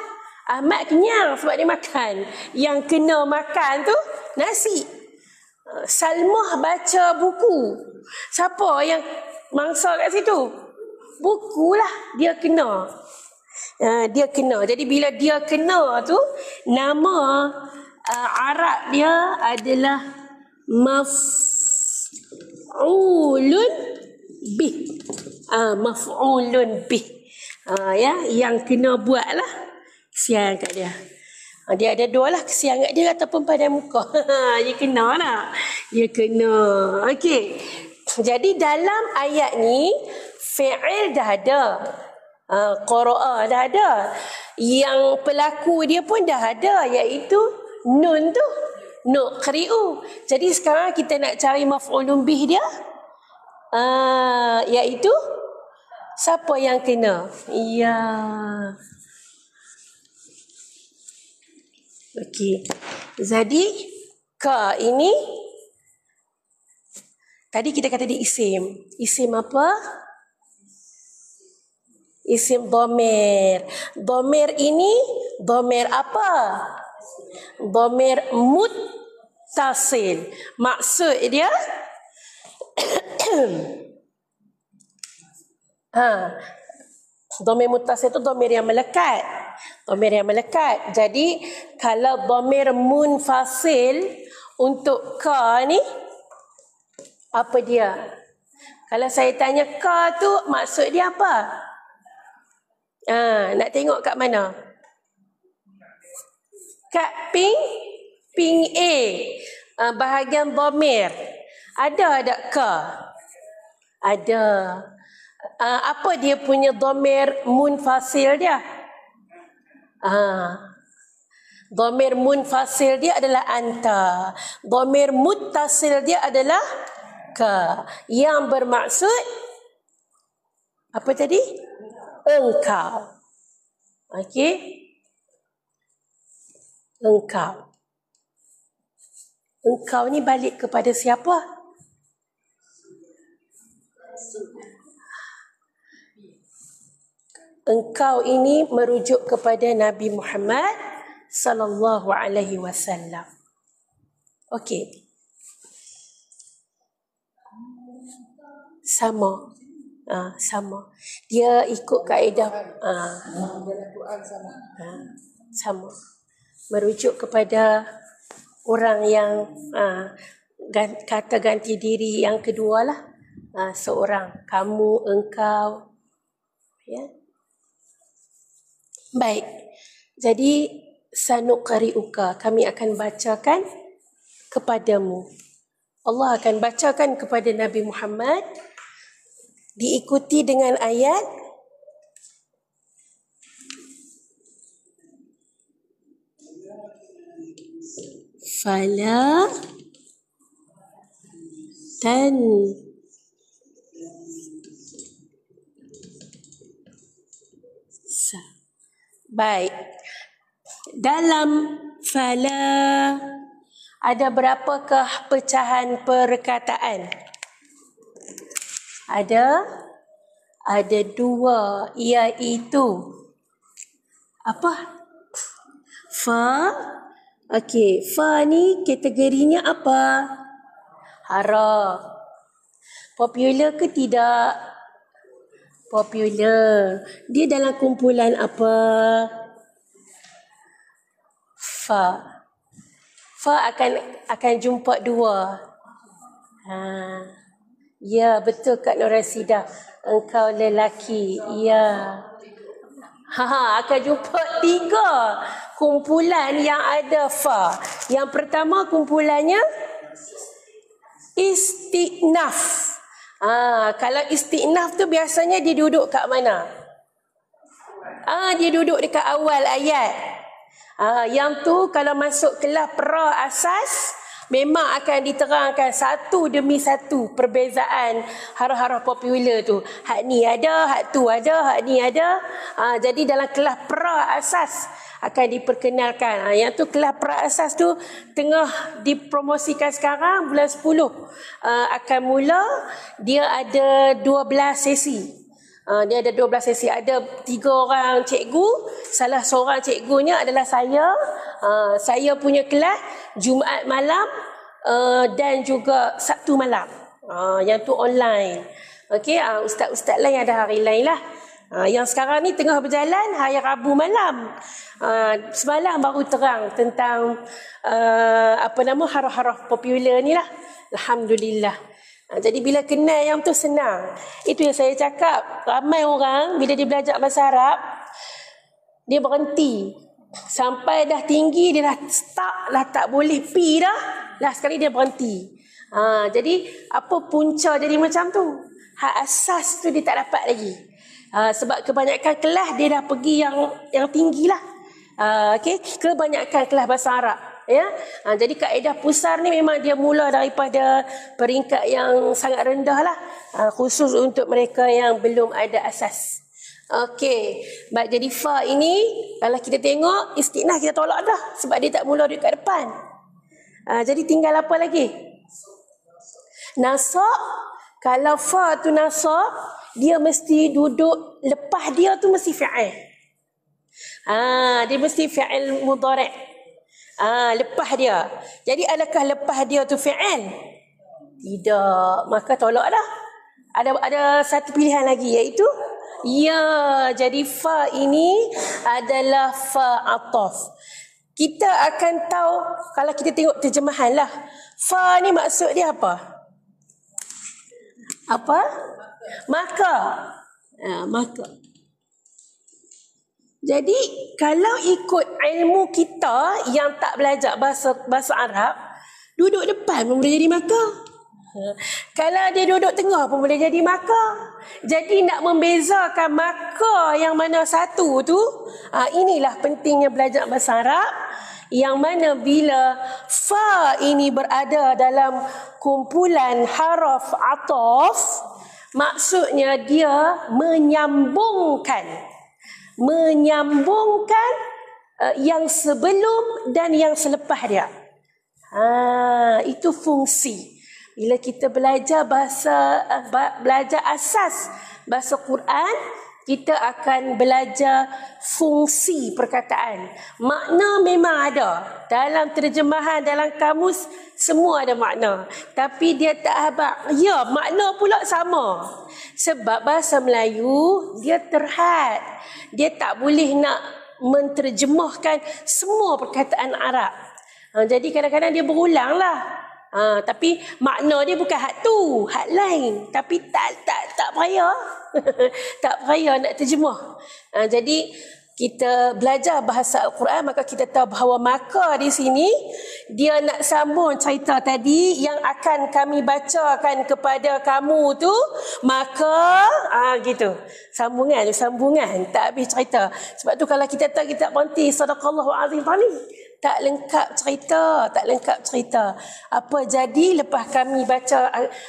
Ahmad kenyang sebab dia makan. Yang kena makan tu nasi. Salmah baca buku. Siapa yang mangsa kat situ? Buku lah. Dia kena. Dia kena. Jadi bila dia kena tu, nama Arab dia adalah maf'ulun bih. Maf'ulun bih. Ya, yang kena buat lah. Kesian kat dia. Dia ada dua lah, kesian kat dia ataupun pada muka. Dia kena lah. Dia kena. Okey. Jadi dalam ayat ni, fi'il dah ada. Qara'a dah ada. Yang pelaku dia pun dah ada, iaitu nun tu. Nuqri'u. Jadi sekarang kita nak cari maf'ulun bih dia. Iaitu siapa yang kena? Ya. Okey. Jadi ka ini tadi kita kata dia isim. Isim apa? Isim dhamir. Dhamir ini dhamir apa? Dhamir muttasil. Maksud dia Ha, dhamir muttasil itu dhamir yang melekat. Dhamir yang melekat. Jadi kalau dhamir munfasil untuk ka ni, apa dia? Kalau saya tanya ka tu maksud dia apa? Nak tengok kat mana? Kat ping A. Bahagian dhamir. Ada tak ka? Ada. Apa dia punya dhamir munfasil dia? Dhamir munfasil dia adalah anta. Dhamir muttasil dia adalah ka. Yang bermaksud apa tadi? Engkau. Okey? Engkau. Engkau ni balik kepada siapa? Engkau ini merujuk kepada Nabi Muhammad sallallahu alaihi wasallam. Okey. Sama. Sama. Dia ikut kaedah sama. Merujuk kepada orang yang kata ganti diri yang kedua lah. Seorang, kamu, engkau. Ya. Baik. Jadi sanuqri'uka, kami akan bacakan kepadamu. Allah akan bacakan kepada Nabi Muhammad, diikuti dengan ayat fala tan baik. Dalam fala ada berapakah pecahan perkataan? Ada dua, iaitu apa? Fa. Okey, fa ni kategorinya apa? Haraf. Popular ke tidak? Popular. Dia dalam kumpulan apa? Fa. Fa akan jumpa dua. Ya, betul Kak Nurasidah. Engkau lelaki. Ya. Akan jumpa tiga kumpulan yang ada fa. Yang pertama kumpulannya isti'naf. Kalau isti'naf tu biasanya dia duduk kat mana? Dia duduk dekat awal ayat. Yang tu kalau masuk kelas pra asas memang akan diterangkan satu demi satu perbezaan haraf-haraf popular tu. Hak ni ada, hak tu ada, hak ni ada. Jadi dalam kelas pra asas akan diperkenalkan. Yang tu kelas pra asas tu tengah dipromosikan sekarang bulan 10. Akan mula, dia ada 12 sesi. Dia ada 12 sesi. Ada 3 orang cikgu. Salah seorang cikgunya adalah saya. Saya punya kelas Jumaat malam dan juga Sabtu malam. Yang tu online. Okey, ustaz-ustaz lain ada hari lain lah. Yang sekarang ni tengah berjalan hari Rabu malam. Semalam baru terang tentang haraf-haraf popular ni lah. Alhamdulillah. Jadi bila kenal yang tu senang. Itu yang saya cakap. Ramai orang bila dia belajar bahasa Arab, dia berhenti. Sampai dah tinggi, dia dah stuck lah, tak boleh pi dah. Lah sekali dia berhenti. Jadi apa punca jadi macam tu? Hak asas tu dia tak dapat lagi. Sebab kebanyakan kelas dia dah pergi yang tinggi lah. Okay? Kebanyakan kelas bahasa Arab. Ya, jadi kaedah pusar ni memang dia mula daripada peringkat yang sangat rendah lah, khusus untuk mereka yang belum ada asas. Okey, baik, jadi fa ini kalau kita tengok istiqnah kita tolak dah sebab dia tak mula dekat depan. Jadi tinggal apa lagi? Nasab. Kalau fa tu nasab, dia mesti duduk, lepas dia tu mesti fi'il. Dia mesti fi'il mudhari'. Lepas dia. Jadi adakah lepas dia tu fi'il? Tidak. Maka tolak dah. Ada satu pilihan lagi, iaitu Ya, jadi fa ini adalah fa ataf. Kita akan tahu kalau kita tengok terjemahan lah. Fa ni maksud dia apa? Apa? Maka. Maka. Jadi kalau ikut ilmu kita yang tak belajar bahasa Arab, duduk depan pun boleh jadi maka. Kalau dia duduk tengah pun boleh jadi maka. Jadi nak membezakan maka yang mana satu tu, inilah pentingnya belajar bahasa Arab. Yang mana bila fa ini berada dalam kumpulan haraf ataf, maksudnya dia menyambungkan yang sebelum dan yang selepas dia. Itu fungsi. Bila kita belajar asas bahasa Quran, kita akan belajar fungsi perkataan. Makna memang ada. Dalam terjemahan, dalam kamus, semua ada makna. Tapi dia tak habaq. Ya, makna pula sama. Sebab bahasa Melayu, dia terhad. Dia tak boleh nak menterjemahkan semua perkataan Arab. Jadi kadang-kadang dia berulang lah. Tapi makna dia bukan hak tu, hak lain. Tapi tak payah. Tak payah nak terjemah. Jadi kita belajar bahasa Al-Quran, maka kita tahu bahawa maka di sini dia nak sambung cerita tadi yang akan kami bacakan kepada kamu tu. Maka gitu. Sambungan tak habis cerita. Sebab tu kalau kita tak berhenti sadaqallahu azim tadi, tak lengkap cerita. Apa jadi lepas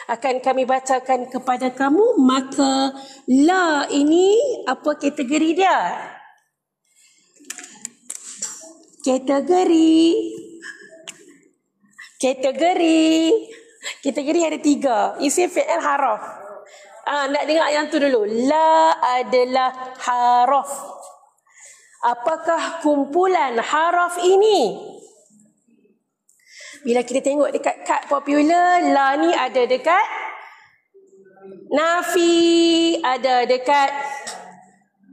akan kami bacakan kepada kamu, maka la ini apa kategori dia? Kategori ada 3. Isim, fi'il, haraf. Nak dengar yang tu dulu. La adalah haraf. Apakah kumpulan haraf ini? Bila kita tengok dekat kad popular, la ni ada dekat nafi, ada dekat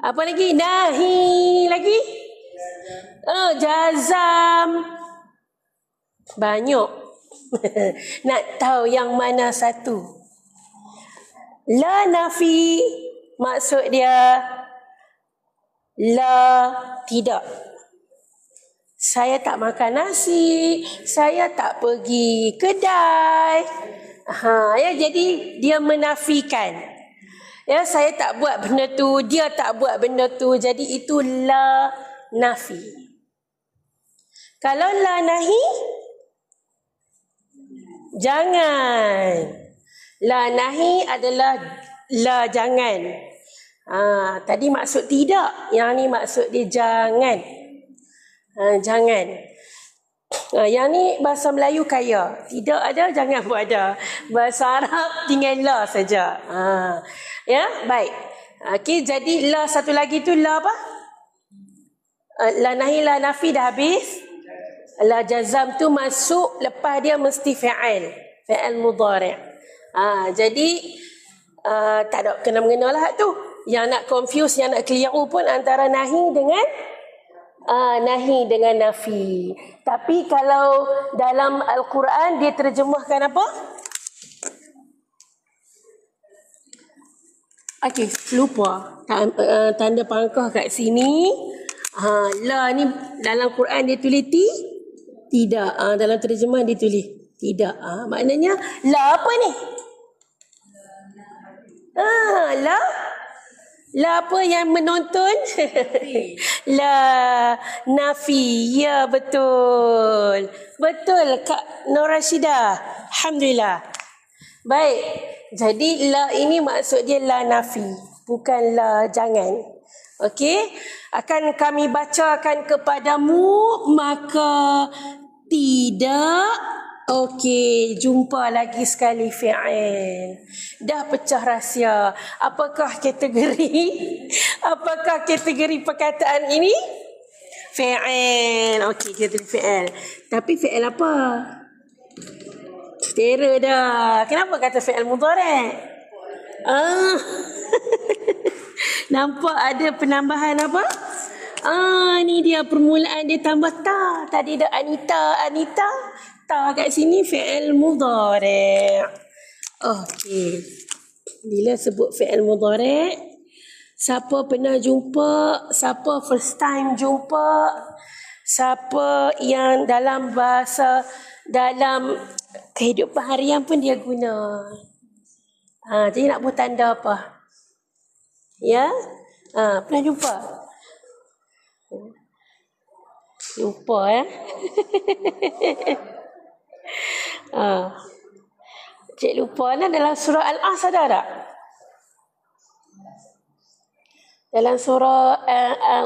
apa lagi? Nahi lagi? Jazam. Banyak. Nak tahu yang mana satu? La nafi maksud dia la tidak. Saya tak makan nasi, saya tak pergi kedai. Jadi dia menafikan. Ya, saya tak buat benda tu, dia tak buat benda tu. Jadi itu la nafi. Kalau la nahi, jangan. La nahi adalah la jangan. Tadi maksud tidak, yang ni maksud dia jangan. Jangan. Yang ni bahasa Melayu kaya. Tidak ada, jangan pun ada. Bahasa Arab tinggal la saja. Ya, baik. Okey, jadi la satu lagi tu la apa? La nahi, la nafi dah habis. La jazam tu masuk, lepas dia mesti fi'il. Fi'il mudhari'. Jadi tak ada kena-mengena lah tu. Yang nak confuse, yang nak keliru pun antara nahi dengan nafi. Tapi kalau dalam Al-Quran dia terjemahkan apa? Okey, lupa. Tanda pangkah kat sini. La ni dalam Quran dia tulis tidak. Dalam terjemahan dia tulis tidak. Maknanya la apa ni? La apa yang menonton? La nafi. Ya, betul. Betul Kak Nur Rashidah. Alhamdulillah. Baik. Jadi la ini maksud dia la nafi, bukan la jangan. Okey? Akan kami bacakan kepadamu, maka tidak. Okey, jumpa lagi sekali fi'il. Dah pecah rahsia. Apakah kategori perkataan ini? Fi'il. Okey, kita tulis fi'il. Tapi fi'il apa? Terror dah. Kenapa kata fi'il mudhari'? Nampak ada penambahan apa? Ni dia permulaan dia tambah ta. Tadi ada Anita. Ta kat sini fi'il mudhari'. Okey. Bila sebut fi'il mudhari', siapa pernah jumpa, siapa first time jumpa, siapa yang dalam bahasa, dalam kehidupan harian pun dia guna. Jadi nak buat tanda apa? Ya? Pernah jumpa? Lupa ya? Cik lupa lah. Dalam surah Al-As ada tak? Dalam surah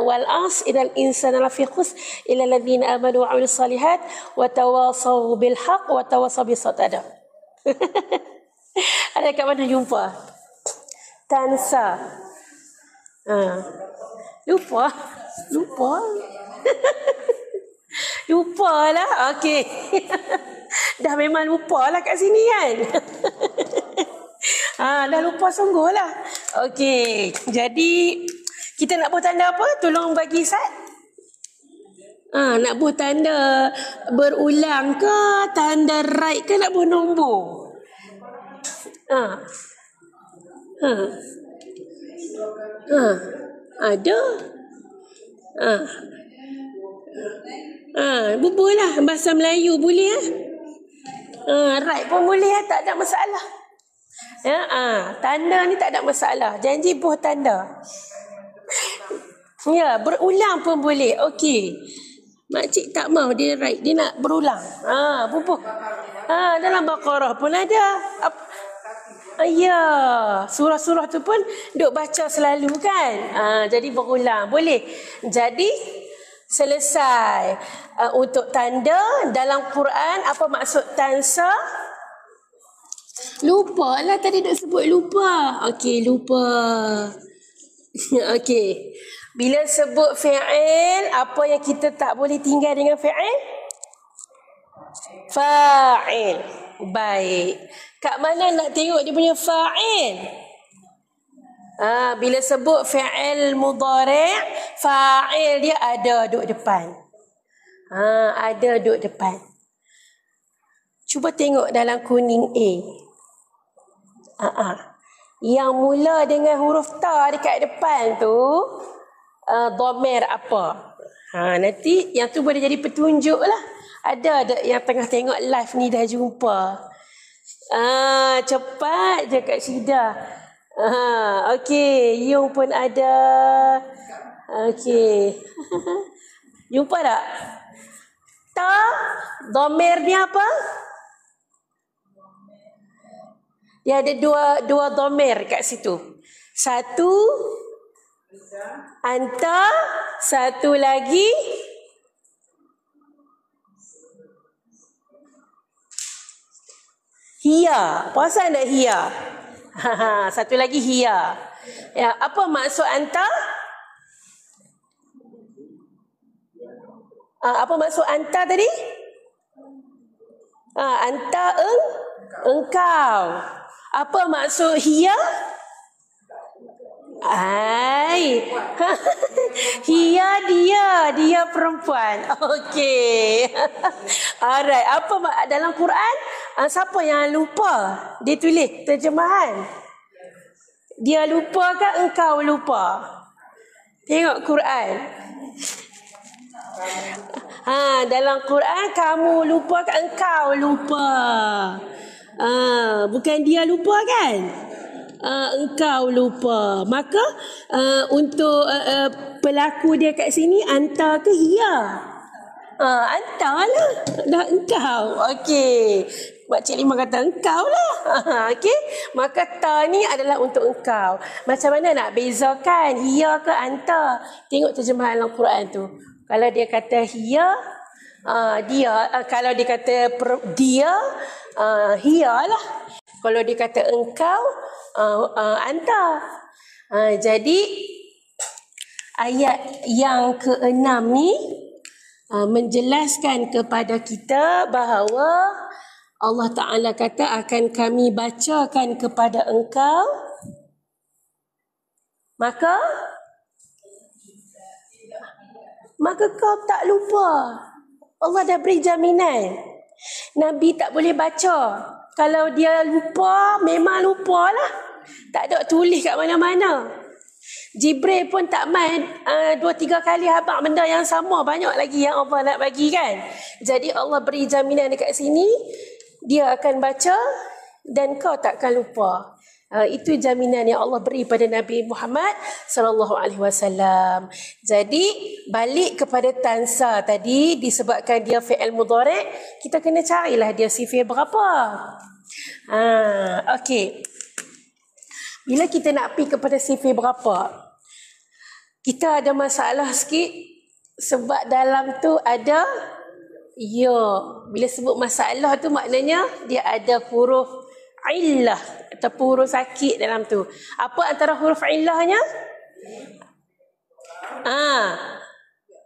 Wal-As, idal insana lafi khusr illa alladhina amanu wa 'amilus salihat wa tawasaw bil haqq wa tawasaw bis sabr. Ada. Ada kat mana jumpa? Tansa. Lupa. Lupalah. Okey. Dah memang lupalah kat sini kan. Dah lupa sungguh lah. Okey. Jadi kita nak buat tanda apa? Tolong bagi Sat. Nak buat tanda berulang ke, tanda right ke, nak buat nombor? Ada. Bubur lah. Bahasa Melayu boleh right pun boleh tak ada masalah. Tanda ni tak ada masalah. Janji buah tanda. Ya, berulang pun boleh. Okey. Makcik tak mau dia right, dia nak berulang. Bubur. Dalam Baqarah pun ada. Ya, surah-surah tu pun duk baca selalu kan. Jadi berulang boleh. Jadi selesai. Untuk tanda dalam Quran, apa maksud tansa? Lupa lah, tadi duk sebut lupa. Okey, lupa. Okey. Bila sebut fi'il, apa yang kita tak boleh tinggal dengan fi'il? Fa'il. Baik. Kat mana nak tengok dia punya fa'il? Bila sebut fi'il mudhari', fa'il dia ada duduk depan. Ada duduk depan. Cuba tengok dalam kuning A. Yang mula dengan huruf ta dekat depan tu, dhamir apa? Nanti yang tu boleh jadi petunjuk lah. Ada yang tengah tengok live ni dah jumpa. Cepat je Kak Syida. Okey, Yung pun ada. Okey. Jumpa tak? Ta, dhamir ni apa? Dia ada dua dhamir kat situ. Satu anta, satu lagi hiya. Perasan tak hiya? Satu lagi hiya. Ya, apa maksud anta? Apa maksud anta tadi? Anta engkau. Apa maksud hiya? Hiya dia perempuan. Okey. Alright, apa dalam Quran? Siapa yang lupa? Dia tulis terjemahan. Dia lupa ke engkau lupa? Tengok Quran. Dalam Quran kamu lupa ke engkau lupa? Bukan dia lupa kan? Engkau lupa. Maka untuk pelaku dia kat sini anta ke hiya? Anta lah. Dah engkau. Okey. Makcik Lima kata engkau lah. Okey. Maka ta ni adalah untuk engkau. Macam mana nak bezakan hiya ke anta? Tengok terjemahan Al-Quran tu. Kalau dia kata hiya, dia. Kalau dia kata dia, hiya lah. Kalau dia kata engkau, anta. Jadi ayat yang ke-6 ni menjelaskan kepada kita bahawa Allah Ta'ala kata akan kami bacakan kepada engkau maka kau tak lupa. Allah dah beri jaminan. Nabi tak boleh baca. Kalau dia lupa, memang lupalah. Tak ada tulis kat mana-mana. Jibril pun tak main 2-3 kali habaq benda yang sama. Banyak lagi yang Allah nak bagi kan. Jadi Allah beri jaminan dekat sini. Dia akan baca dan kau takkan lupa. Itu jaminan yang Allah beri pada Nabi Muhammad sallallahu alaihi wasallam. Jadi balik kepada tansa tadi, disebabkan dia fi'il mudhari', kita kena carilah dia sifir berapa. Okey. Bila kita nak pergi kepada sifir berapa, kita ada masalah sikit sebab dalam tu ada ya. Bila sebut masalah tu maknanya dia ada huruf illah atau huruf sakit dalam tu. Apa antara huruf illahnya?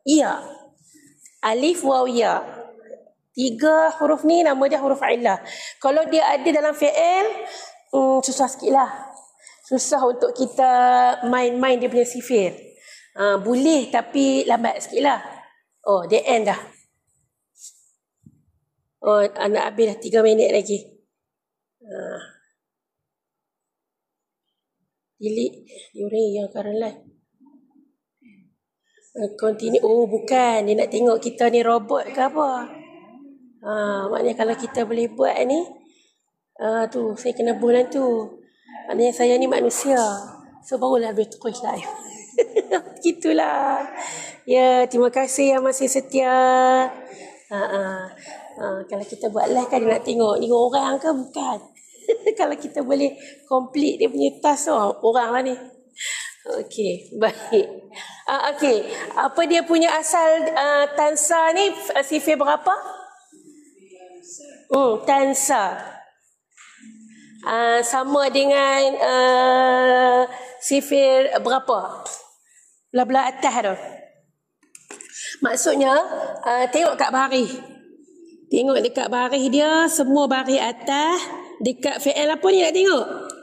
Ya. Alif, waw, ya. 3 huruf ni nama dia huruf illah. Kalau dia ada dalam fi'il, susah sikit lah. Susah untuk kita main-main dia punya sifir. Boleh tapi lambat sikit lah. Oh, dia end dah. Oh, anak habis dah 3 minit lagi. Delete Yuri yang current live. Continue. Oh bukan, dia nak tengok kita ni robot ke apa. Maknanya kalau kita boleh buat ni, tu saya kena bulan tu. Maknanya saya ni manusia. So barulah boleh terus live. Gitulah. Ya, terima kasih yang masih setia. Kalau kita buat live kan dia nak tengok ni orang ke bukan. Kalau kita boleh complete dia punya task tu, orang lah ni. Okey, baik. Okey, apa dia punya asal tansa ni, sifir berapa? Tansa. Sama dengan sifir berapa? Belah-belah atas tu. Maksudnya, tengok kat baris. Tengok dekat baris dia, semua baris atas. Dekat fi'il apa ni nak tengok?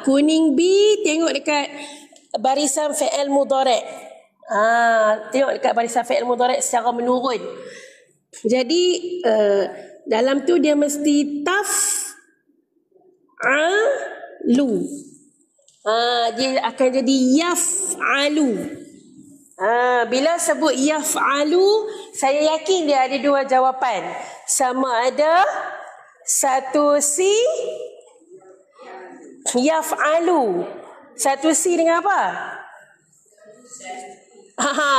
Kuning B, tengok dekat barisan fi'il mudhari'. Tengok dekat barisan fi'il mudhari' secara menurun. Jadi, dalam tu dia mesti taf'alu. Dia akan jadi yaf'alu. Bila sebut yaf'alu, saya yakin dia ada 2 jawapan. Sama ada satu si yaf'alu. Satu si dengan apa?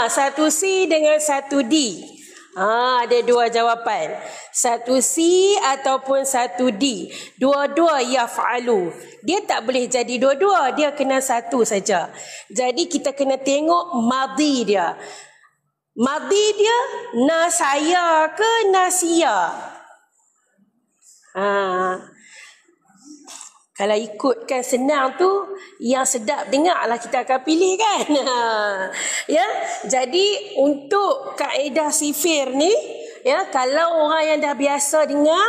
Satu si dengan satu di. Ada 2 jawapan. Satu si ataupun satu di. Dua-dua yaf'alu. Dia tak boleh jadi dua-dua. Dia kena satu saja. Jadi kita kena tengok madhi dia. Madhi dia nasaya ke nasiya? Kalau ikutkan senang tu, yang sedap dengarlah kita akan pilih kan. Ya, jadi untuk kaedah sifir ni, ya, kalau orang yang dah biasa dengar,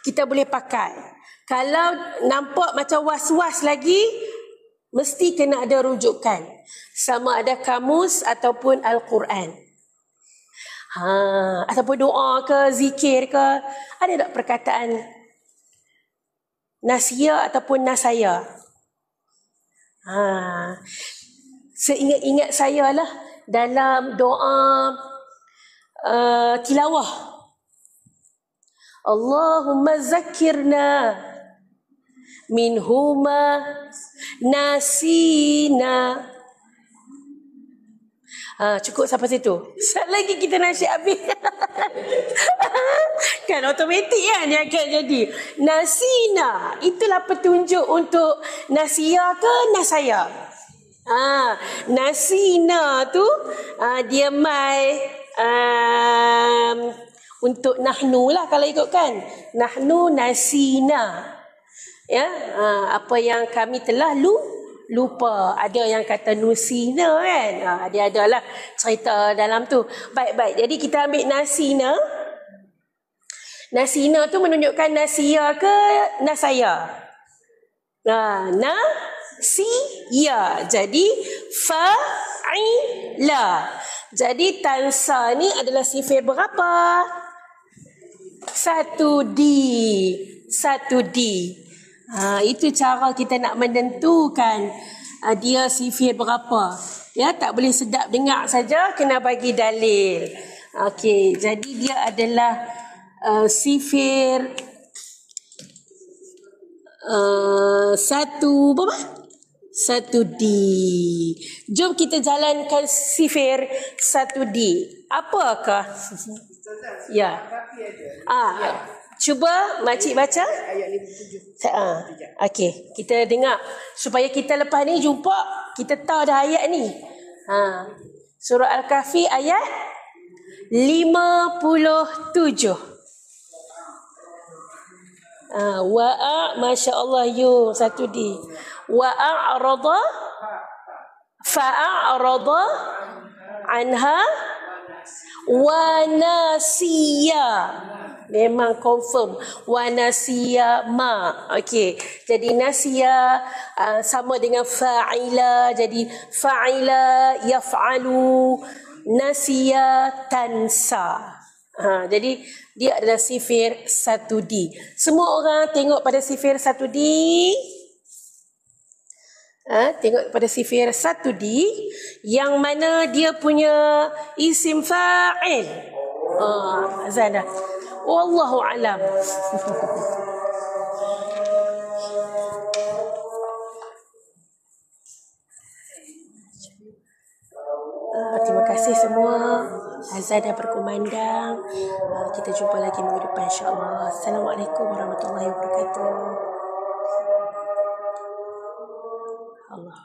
kita boleh pakai. Kalau nampak macam was-was lagi, mesti kena ada rujukan. Sama ada kamus ataupun Al-Quran. Ataupun doa ke, zikir ke, ada tak perkataan nasiya ataupun nasaya? Seingat-ingat saya lah dalam doa tilawah, Allahumma zakirna minhuma nasina. Cukup sampai situ. Sekali lagi kita nasyid habis. Kan automatik kan dia akan jadi nasina. Itulah petunjuk untuk nasiya ke nasaya. Nasina tu dia mai untuk nahnu lah kalau ikutkan. Nahnu nasina. Ya, apa yang kami telah lupa. Ada yang kata nusina kan. Dia adalah cerita dalam tu. Baik-baik. Jadi kita ambil nasina. Nasina tu menunjukkan nasiya ke nasaya? ya. Jadi fa'ila. Jadi tansa ni adalah sifir berapa? 1D. 1D. Itu cara kita nak menentukan dia sifir berapa. Ya, tak boleh sedap dengar saja, kena bagi dalil. Okey, jadi dia adalah sifir 1D. Jom kita jalankan sifir 1D. Apakah? Ya. Cuba makcik baca. Ayat 57. Okey, kita dengar supaya kita lepas ni jumpa kita tahu dah ayat ni. Surah Al-Kahfi ayat 57. Masya-Allah you 1D. Fa'arada anha wa nasiya. Memang confirm wa nasiya ma. Okey, jadi nasiya sama dengan fa'ila, jadi fa'ila yaf'alu, nasiya tansa. Jadi dia adalah sifir 1D. Semua orang tengok pada sifir 1D. Tengok pada sifir 1D yang mana dia punya isim fa'il. Azan dah. Wallahu alam. Terima kasih semua. Azan dah berkumandang. Kita jumpa lagi minggu depan insya-Allah. Assalamualaikum warahmatullahi wabarakatuh. Allah.